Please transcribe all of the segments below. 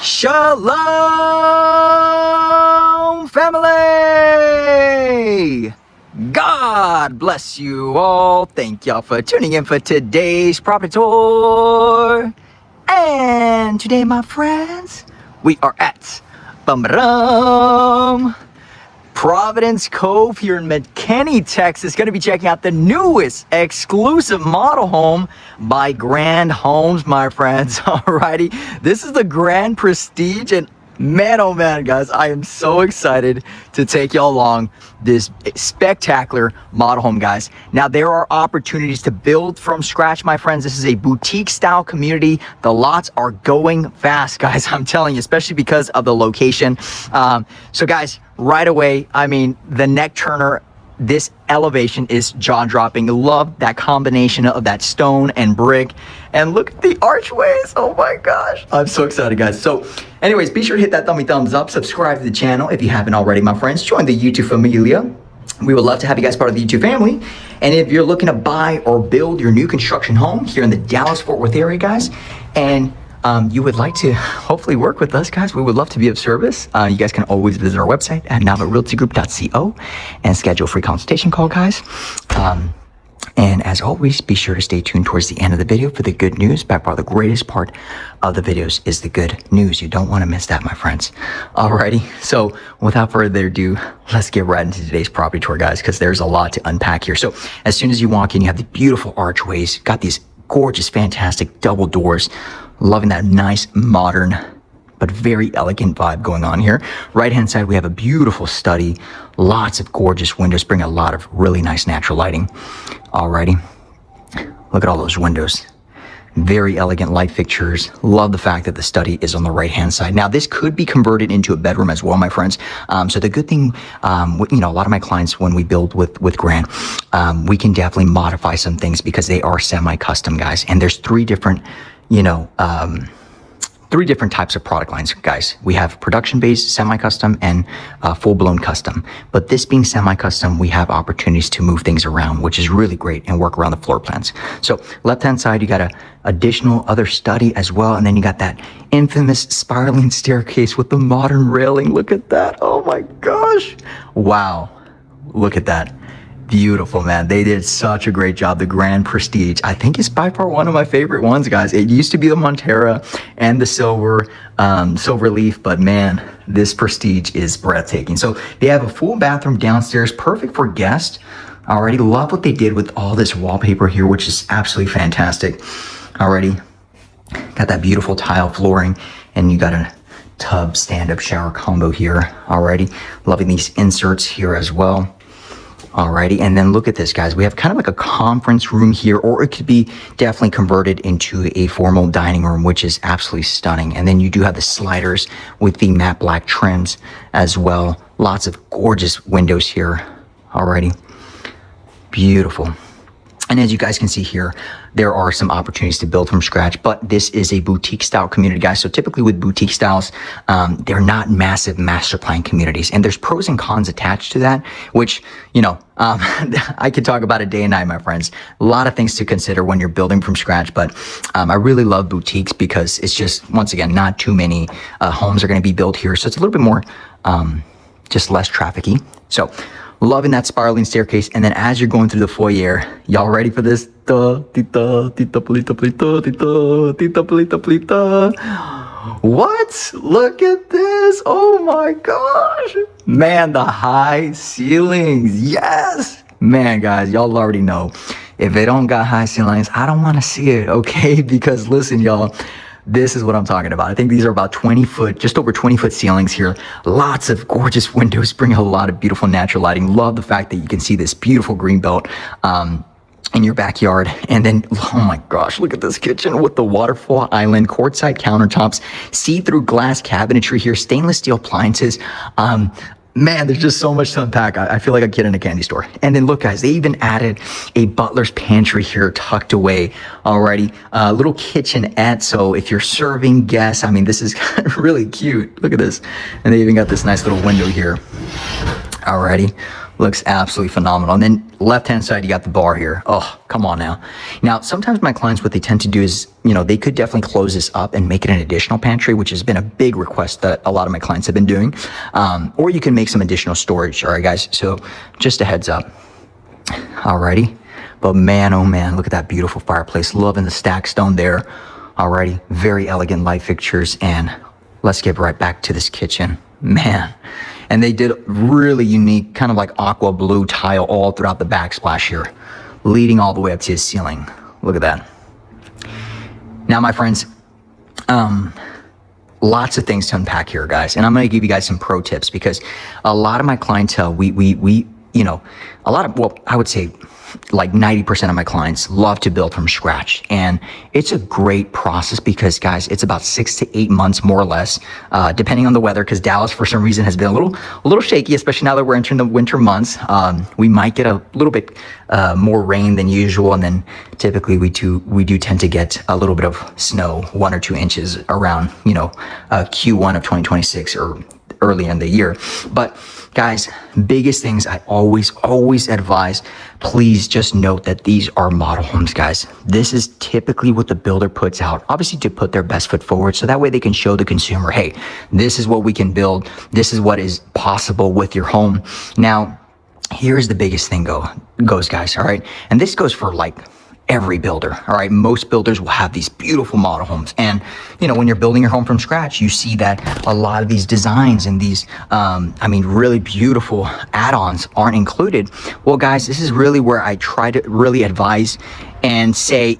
Shalom, family! God bless you all. Thank y'all for tuning in for today's property tour. And today, my friends, we are at Providence Cove here in McKenna, Texas. Going to be checking out the newest exclusive model home by Grand Homes, my friends. Alrighty, this is the Grand Prestige, and man, oh man, guys, I am so excited to take y'all along this spectacular model home, guys. Now, there are opportunities to build from scratch, my friends. This is a boutique style community. The lots are going fast, guys. I'm telling you, especially because of the location. So guys, right away, I mean, the neck turner, this elevation is jaw-dropping. Love that combination of that stone and brick. And look at the archways. Oh my gosh. I'm so excited, guys. So anyways, be sure to hit that thumbs up. Subscribe to the channel if you haven't already, my friends. Join the YouTube familia. We would love to have you guys part of the YouTube family. And if you're looking to buy or build your new construction home here in the Dallas-Fort Worth area, guys, and you would like to hopefully work with us, guys, we would love to be of service. You guys can always visit our website at navarealtygroup.co and schedule a free consultation call, guys. And as always, be sure to stay tuned towards the end of the video for the good news. By far, the greatest part of the videos is the good news. You don't want to miss that, my friends. Alrighty, so without further ado, let's get right into today's property tour, guys, because there's a lot to unpack here. So as soon as you walk in, you have the beautiful archways, got these gorgeous, fantastic double doors. Loving that nice, modern, but very elegant vibe going on here. Right-hand side, we have a beautiful study. Lots of gorgeous windows, bring a lot of really nice natural lighting. Alrighty. Look at all those windows. Very elegant light fixtures. Love the fact that the study is on the right-hand side. Now, this could be converted into a bedroom as well, my friends. So the good thing, you know, a lot of my clients, when we build with Grand, we can definitely modify some things because they are semi-custom, guys. And there's three different types of product lines, guys. We have production-based, semi-custom, and full-blown custom. But this being semi-custom, we have opportunities to move things around, which is really great, and work around the floor plans. So left-hand side, you got a additional other study as well, and then you got that infamous spiraling staircase with the modern railing. Look at that. Oh my gosh. Wow. Look at that. Beautiful, man. They did such a great job. The Grand Prestige, I think, is by far one of my favorite ones, guys. It used to be the Montera and the silver leaf, but man, this Prestige is breathtaking. So they have a full bathroom downstairs, perfect for guests. Already love what they did with all this wallpaper here, which is absolutely fantastic. Already got that beautiful tile flooring, and you got a tub stand-up shower combo here. Already loving these inserts here as well. Alrighty, and then look at this, guys. We have kind of like a conference room here, or it could be definitely converted into a formal dining room, which is absolutely stunning. And then you do have the sliders with the matte black trims as well. Lots of gorgeous windows here. Alrighty, beautiful. And as you guys can see here, there are some opportunities to build from scratch, but this is a boutique style community, guys. So typically with boutique styles, they're not massive master plan communities, and there's pros and cons attached to that, which, you know, I could talk about it day and night, my friends. A lot of things to consider when you're building from scratch, but I really love boutiques because it's just, once again, not too many homes are going to be built here. So it's a little bit more, just less trafficy. So loving that spiraling staircase. And then as you're going through the foyer, y'all ready for this? What? Look at this. Oh my gosh. Man, the high ceilings. Yes. Man, guys, y'all already know. If they don't got high ceilings, I don't want to see it, okay? Because listen, y'all, this is what I'm talking about. I think these are about 20 foot, just over 20 foot ceilings here. Lots of gorgeous windows, bring a lot of beautiful natural lighting. Love the fact that you can see this beautiful green belt in your backyard. And then, oh my gosh, look at this kitchen with the waterfall island, quartzite countertops, see-through glass cabinetry here, stainless steel appliances. Man, there's just so much to unpack. I feel like a kid in a candy store. And then look, guys, they even added a butler's pantry here tucked away already. A little kitchenette. So if you're serving guests, I mean, this is really cute. Look at this. And they even got this nice little window here. Alrighty. Looks absolutely phenomenal. And then left-hand side, you got the bar here. Oh, come on now. Now, sometimes my clients, what they tend to do is, they could definitely close this up and make it an additional pantry, which has been a big request that a lot of my clients have been doing. Or you can make some additional storage. All right, guys. So just a heads up. Alrighty. But man, oh man, look at that beautiful fireplace. Loving the stack stone there. Alrighty. Very elegant light fixtures. And let's get right back to this kitchen. Man. And they did really unique, kind of like aqua blue tile all throughout the backsplash here, leading all the way up to his ceiling. Look at that. Now, my friends, lots of things to unpack here, guys. And I'm going to give you guys some pro tips because a lot of my clientele, I would say like 90% of my clients love to build from scratch. And it's a great process because, guys, it's about 6 to 8 months, more or less, depending on the weather, because Dallas, for some reason, has been a little shaky, especially now that we're entering the winter months. We might get a little bit more rain than usual. And then typically we do tend to get a little bit of snow, 1 or 2 inches around, Q1 of 2026 or early in the year. But guys, biggest things I always advise, please just note that these are model homes, guys. This is typically what the builder puts out, obviously to put their best foot forward. So that way they can show the consumer, hey, this is what we can build. This is what is possible with your home. Now, here's the biggest thing goes, guys. All right. And this goes for like every builder. All right. Most builders will have these beautiful model homes. And, when you're building your home from scratch, you see that a lot of these designs and these, really beautiful add-ons aren't included. Well, guys, this is really where I try to really advise and say,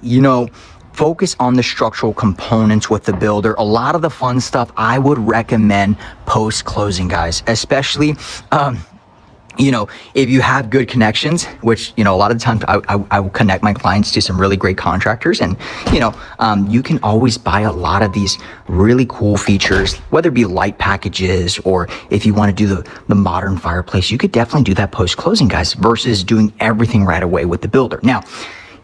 focus on the structural components with the builder. A lot of the fun stuff I would recommend post-closing, guys, especially, if you have good connections, which, a lot of the times I will connect my clients to some really great contractors. And, you can always buy a lot of these really cool features, whether it be light packages or if you want to do the modern fireplace, you could definitely do that post-closing, guys, versus doing everything right away with the builder. Now,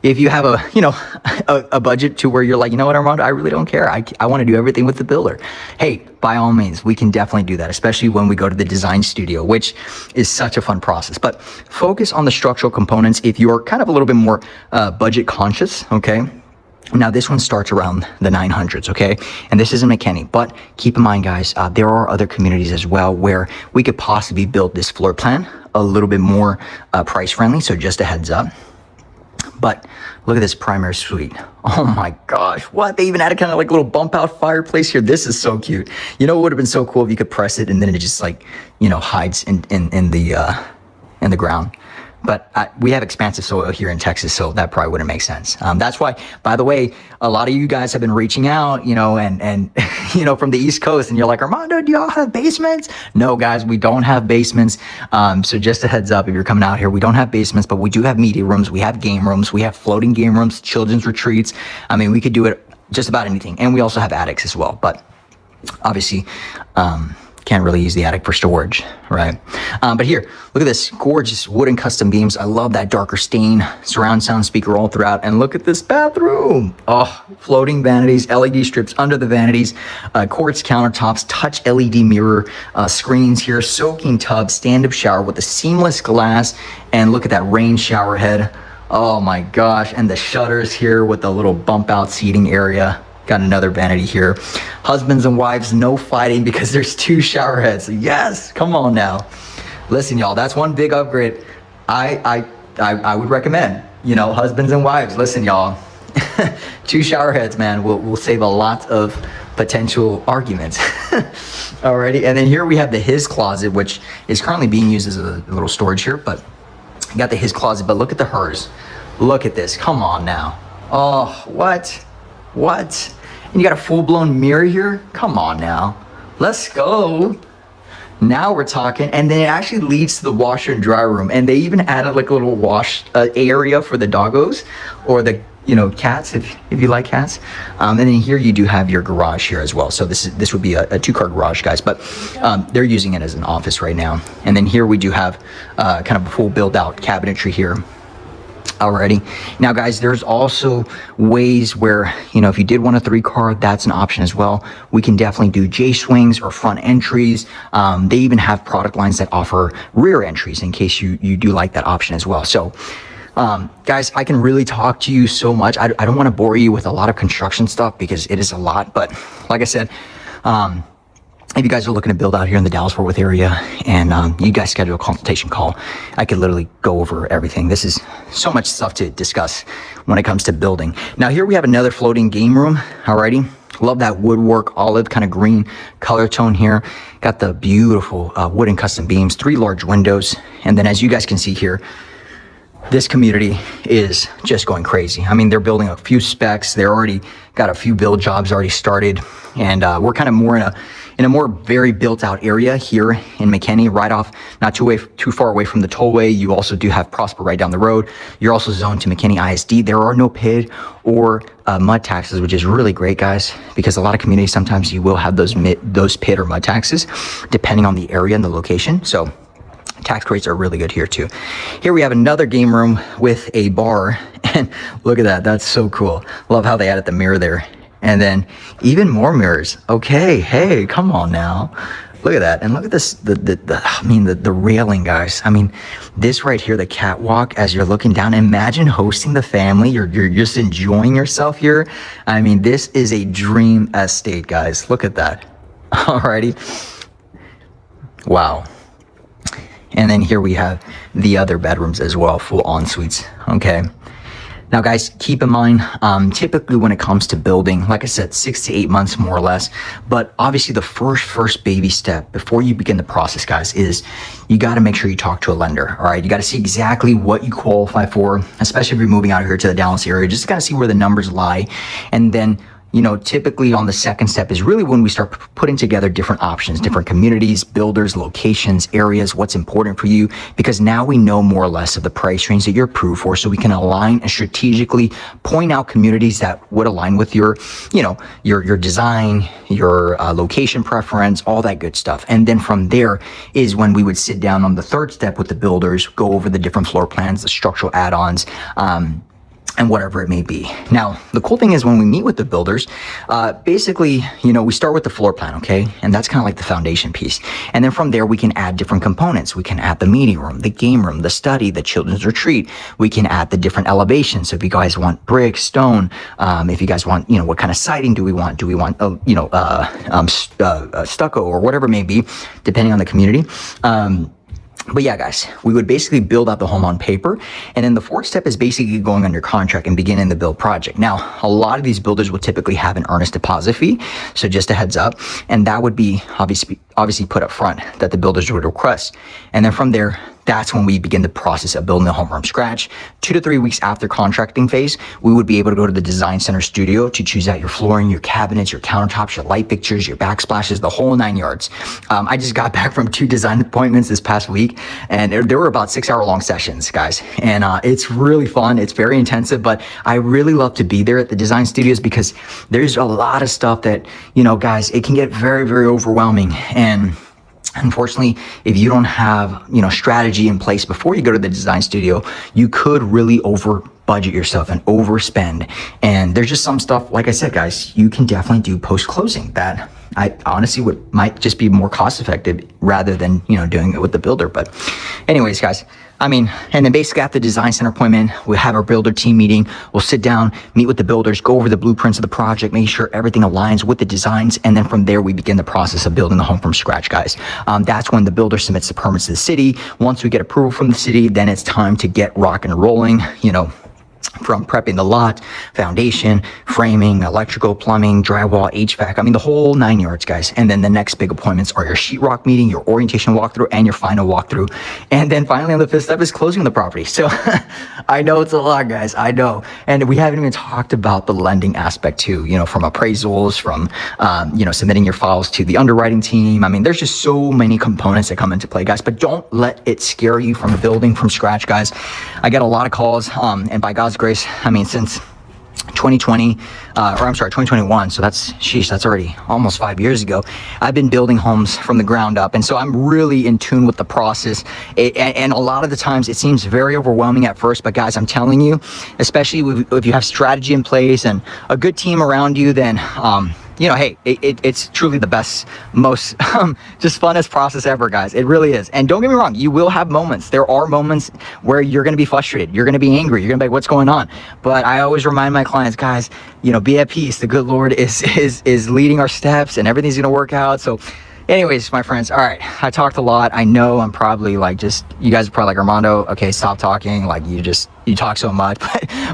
if you have a budget to where you're like, what, Armando, I really don't care. I want to do everything with the builder. Hey, by all means, we can definitely do that, especially when we go to the design studio, which is such a fun process. But focus on the structural components if you're kind of a little bit more budget conscious, okay? Now, this one starts around the 900s, okay? And this is in McKenna. But keep in mind, guys, there are other communities as well where we could possibly build this floor plan a little bit more price friendly. So just a heads up. But look at this primary suite. Oh my gosh, what? They even added kind of like a little bump out fireplace here. This is so cute. It would have been so cool if you could press it and then it just hides in the ground. But we have expansive soil here in Texas, so that probably wouldn't make sense. That's why, by the way, a lot of you guys have been reaching out, and from the East Coast, and you're like, Armando, do y'all have basements? No, guys, we don't have basements. So just a heads up, if you're coming out here, we don't have basements, but we do have media rooms. We have game rooms. We have floating game rooms, children's retreats. We could do it just about anything. And we also have attics as well. But obviously, can't really use the attic for storage, right? But here, look at this gorgeous wooden custom beams. I love that darker stain, surround sound speaker all throughout. And look at this bathroom. Oh, floating vanities, LED strips under the vanities, quartz countertops, touch LED mirror screens here, soaking tub, stand-up shower with a seamless glass. And look at that rain shower head. Oh my gosh. And the shutters here with the little bump out seating area. Got another vanity here. Husbands and wives, no fighting because there's 2 shower heads. Yes, come on now. Listen, y'all, that's one big upgrade I would recommend. Husbands and wives, listen, y'all. 2 shower heads, man, will save a lot of potential arguments. Alrighty, and then here we have the his closet, which is currently being used as a little storage here, but you got the his closet, but look at the hers. Look at this, come on now. Oh, what? And you got a full-blown mirror here? Come on now. Let's go. Now we're talking. And then it actually leads to the washer and dryer room. And they even added like a little wash area for the doggos or the cats if you like cats. And then here you do have your garage here as well. So this would be a 2-car garage, guys. But they're using it as an office right now. And then here we do have kind of a full build-out cabinetry here. Alrighty. Now, guys, there's also ways where, you know, if you did want a 3-car, that's an option as well. We can definitely do J-swings or front entries. They even have product lines that offer rear entries in case you do like that option as well. So, guys, I can really talk to you so much. I don't want to bore you with a lot of construction stuff because it is a lot. But like I said, if you guys are looking to build out here in the Dallas-Fort Worth area and you guys schedule a consultation call, I could literally go over everything. This is so much stuff to discuss when it comes to building. Now here we have another floating game room. Alrighty. Love that woodwork, olive kind of green color tone here. Got the beautiful wooden custom beams, 3 large windows. And then as you guys can see here, this community is just going crazy. I mean, they're building a few specs. They're already got a few build jobs already started. And we're kind of more in a more very built out area here in McKenna, right off, not too far away from the tollway. You also do have Prosper right down the road. You're also zoned to McKenna ISD. There are no PID or mud taxes, which is really great, guys, because a lot of communities, sometimes you will have those PID or mud taxes, depending on the area and the location. So tax rates are really good here too. Here we have another game room with a bar, and look at that. That's so cool. Love how they added the mirror there. And then even more mirrors. Okay, hey, come on now. Look at that. And look at this, the railing, guys. I mean, this right here, the catwalk, as you're looking down, imagine hosting the family. You're just enjoying yourself here. I mean, this is a dream estate, guys. Look at that. Alrighty. Wow. And then here we have the other bedrooms as well, full en-suites. Okay. Now, guys, keep in mind, typically when it comes to building, like I said, 6 to 8 months, more or less. But obviously the first baby step before you begin the process, guys, is you got to make sure you talk to a lender. All right. You got to see exactly what you qualify for, especially if you're moving out here to the Dallas area, just got to see where the numbers lie. And then, you know, typically on the second step is really when we start putting together different options, different communities, builders, locations, areas, what's important for you, because now we know more or less of the price range that you're approved for, so we can align and strategically point out communities that would align with your, you know, your design, your location preference, all that good stuff. And then from there is when we would sit down on the third step with the builders, go over the different floor plans, the structural add-ons, and whatever it may be. Now, the cool thing is when we meet with the builders, basically, you know, we start with the floor plan, okay? And that's kind of like the foundation piece. And then from there, we can add different components. We can add the meeting room, the game room, the study, the children's retreat. We can add the different elevations. So if you guys want brick, stone, if you guys want, you know, what kind of siding do we want? Do we want, stucco or whatever it may be, depending on the community. But yeah, guys, we would basically build out the home on paper. And then the fourth step is basically going under contract and beginning the build project. Now, a lot of these builders will typically have an earnest deposit fee. So just a heads up. And that would be obviously put up front that the builders would request. And then from there, that's when we begin the process of building the home from scratch. 2 to 3 weeks after contracting phase, we would be able to go to the design center studio to choose out your flooring, your cabinets, your countertops, your light fixtures, your backsplashes, the whole 9 yards. I just got back from 2 design appointments this past week, and there were about 6-hour-long sessions, guys. And it's really fun. It's very intensive, but I really love to be there at the design studios because there's a lot of stuff that, you know, guys, it can get very, very overwhelming. And unfortunately, if you don't have, you know, strategy in place before you go to the design studio, you could really over budget yourself and overspend. And there's just some stuff, like I said, guys, you can definitely do post-closing that I honestly might just be more cost effective rather than, you know, doing it with the builder. But anyways, guys, I mean, and then basically after the design center appointment, we'll have our builder team meeting. We'll sit down, meet with the builders, go over the blueprints of the project, make sure everything aligns with the designs. And then from there, we begin the process of building the home from scratch, guys. That's when the builder submits the permits to the city. Once we get approval from the city, then it's time to get rock and rolling, you know, from prepping the lot, foundation, framing, electrical, plumbing, drywall, HVAC. I mean, the whole 9 yards, guys. And then the next big appointments are your sheetrock meeting, your orientation walkthrough, and your final walkthrough. And then finally on the fifth step is closing the property. So I know it's a lot, guys. I know. And we haven't even talked about the lending aspect too, you know, from appraisals, from, you know, submitting your files to the underwriting team. I mean, there's just so many components that come into play, guys, but don't let it scare you from building from scratch, guys. I get a lot of calls, and by God's grace, I mean, since 2020, or I'm sorry, 2021. So that's already almost 5 years ago. I've been building homes from the ground up. And so I'm really in tune with the process. And a lot of the times it seems very overwhelming at first, but guys, I'm telling you, especially if you have strategy in place and a good team around you, then, you know, hey, it's truly the best, most just funnest process ever, guys. It really is. And don't get me wrong, you will have moments. There are moments where you're going to be frustrated. You're going to be angry. You're going to be like, what's going on? But I always remind my clients, guys, you know, be at peace. The good Lord is leading our steps, and everything's going to work out. So anyways, my friends, all right, I talked a lot. I know I'm probably like, just, you guys are probably like, Armando, okay, stop talking. Like, you talk so much.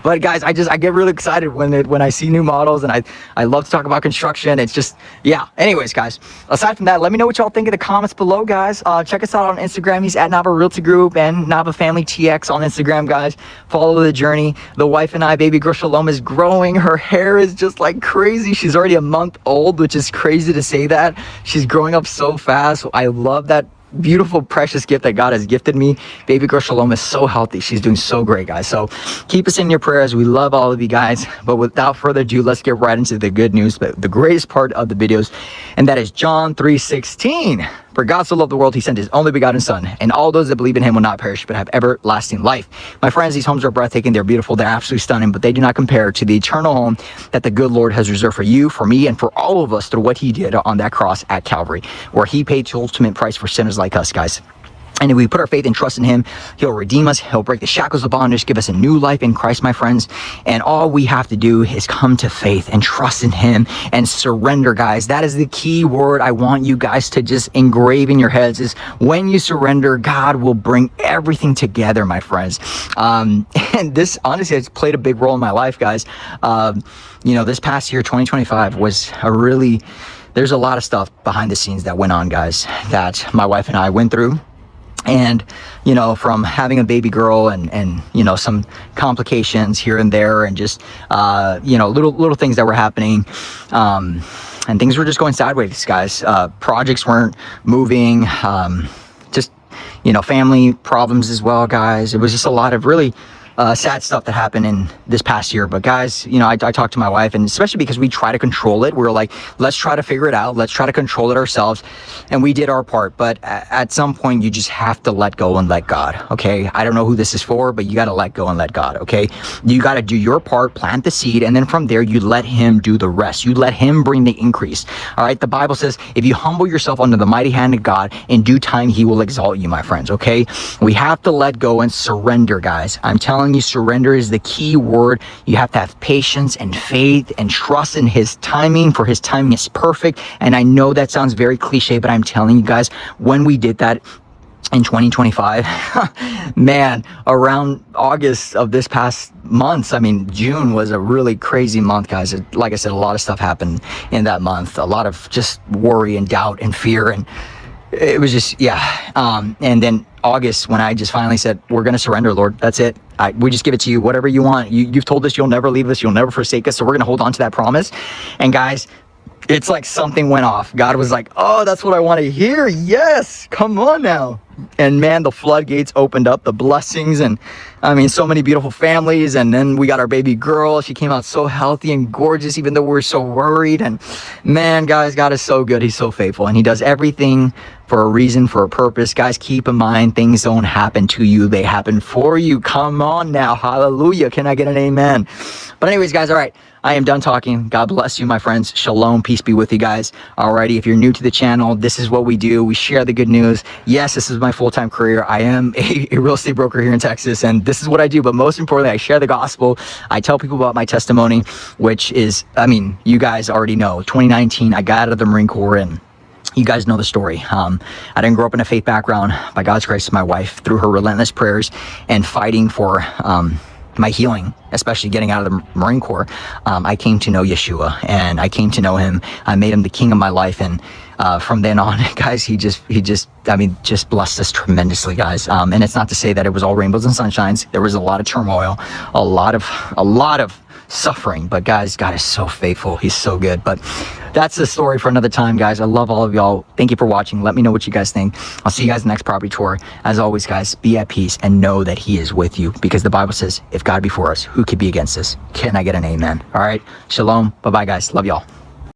But guys, I get really excited when I see new models, and I love to talk about construction. It's just, yeah. Anyways, guys, aside from that, let me know what y'all think in the comments below, guys. Check us out on Instagram. He's at Nava Realty Group and Nava Family TX on Instagram, guys. Follow the journey. The wife and I, baby girl Shalom, is growing. Her hair is just like crazy. She's already a month old, which is crazy to say that. She's growing up so fast. I love that beautiful, precious gift that God has gifted me. Baby girl Shalom is so healthy. She's doing so great, guys. So keep us in your prayers. We love all of you guys. But without further ado, let's get right into the good news, the greatest part of the videos, and that is John 3:16. For God so loved the world, he sent his only begotten son, and all those that believe in him will not perish but have everlasting life. My friends, these homes are breathtaking. They're beautiful. They're absolutely stunning, but they do not compare to the eternal home that the good Lord has reserved for you, for me, and for all of us through what he did on that cross at Calvary, where he paid the ultimate price for sinners like us, guys. And if we put our faith and trust in him, he'll redeem us. He'll break the shackles of bondage, give us a new life in Christ, my friends. And all we have to do is come to faith and trust in him and surrender, guys. That is the key word I want you guys to just engrave in your heads, is when you surrender, God will bring everything together, my friends. And this, honestly, has played a big role in my life, guys. You know, this past year, 2025, was there's a lot of stuff behind the scenes that went on, guys, that my wife and I went through. And, you know, from having a baby girl and, you know, some complications here and there, and just, you know, little things that were happening, and things were just going sideways, guys. Projects weren't moving, just, you know, family problems as well, guys. It was just a lot of really sad stuff that happened in this past year. But guys, you know, I talked to my wife, and especially because we try to control it, we were like, let's try to figure it out. Let's try to control it ourselves. And we did our part. But at some point, you just have to let go and let God. Okay. I don't know who this is for, but you got to let go and let God. Okay. You got to do your part, plant the seed. And then from there, you let him do the rest. You let him bring the increase. All right. The Bible says, if you humble yourself under the mighty hand of God, in due time, he will exalt you, my friends. Okay. We have to let go and surrender, guys. I'm telling you, surrender is the key word. You have to have patience and faith and trust in his timing, for his timing is perfect. And I know that sounds very cliche, but I'm telling you guys, when we did that in 2025, man, around August of this past month, I mean, June was a really crazy month, guys. Like I said, a lot of stuff happened in that month, a lot of just worry and doubt and fear, and it was just, yeah. And then August, when I just finally said, we're going to surrender, Lord, that's it. We just give it to you, whatever you want. You've told us you'll never leave us, you'll never forsake us, so we're going to hold on to that promise. And guys, it's like something went off. God was like, oh, that's what I want to hear. Yes, come on now. And man, the floodgates opened up, the blessings, and I mean, so many beautiful families. And then we got our baby girl. She came out so healthy and gorgeous, even though we were so worried. And man, guys, God is so good. He's so faithful, and he does everything for a reason, for a purpose. Guys, keep in mind, things don't happen to you, they happen for you. Come on now. Hallelujah. Can I get an amen? But anyways, guys, all right, I am done talking. God bless you, my friends. Shalom. Peace be with you guys. Alrighty, if you're new to the channel, this is what we do. We share the good news. Yes, this is my full-time career. I am a real estate broker here in Texas, and this is what I do. But most importantly, I share the gospel. I tell people about my testimony, which is, I mean, you guys already know. 2019, I got out of the Marine Corps, and you guys know the story. I didn't grow up in a faith background. By God's grace, my wife, through her relentless prayers and fighting for my healing, especially getting out of the Marine Corps, I came to know Yeshua, and I came to know him. I made him the king of my life, and from then on, guys, he just I mean, just blessed us tremendously, guys. And it's not to say that it was all rainbows and sunshines. There was a lot of turmoil, a lot of suffering, but guys, God is so faithful. He's so good. But that's the story for another time, guys. I love all of y'all. Thank you for watching. Let me know what you guys think. I'll see you guys in the next property tour. As always, guys, be at peace and know that he is with you, because the Bible says, if God be for us, who could be against us? Can I get an amen? All right. Shalom. Bye-bye, guys. Love y'all.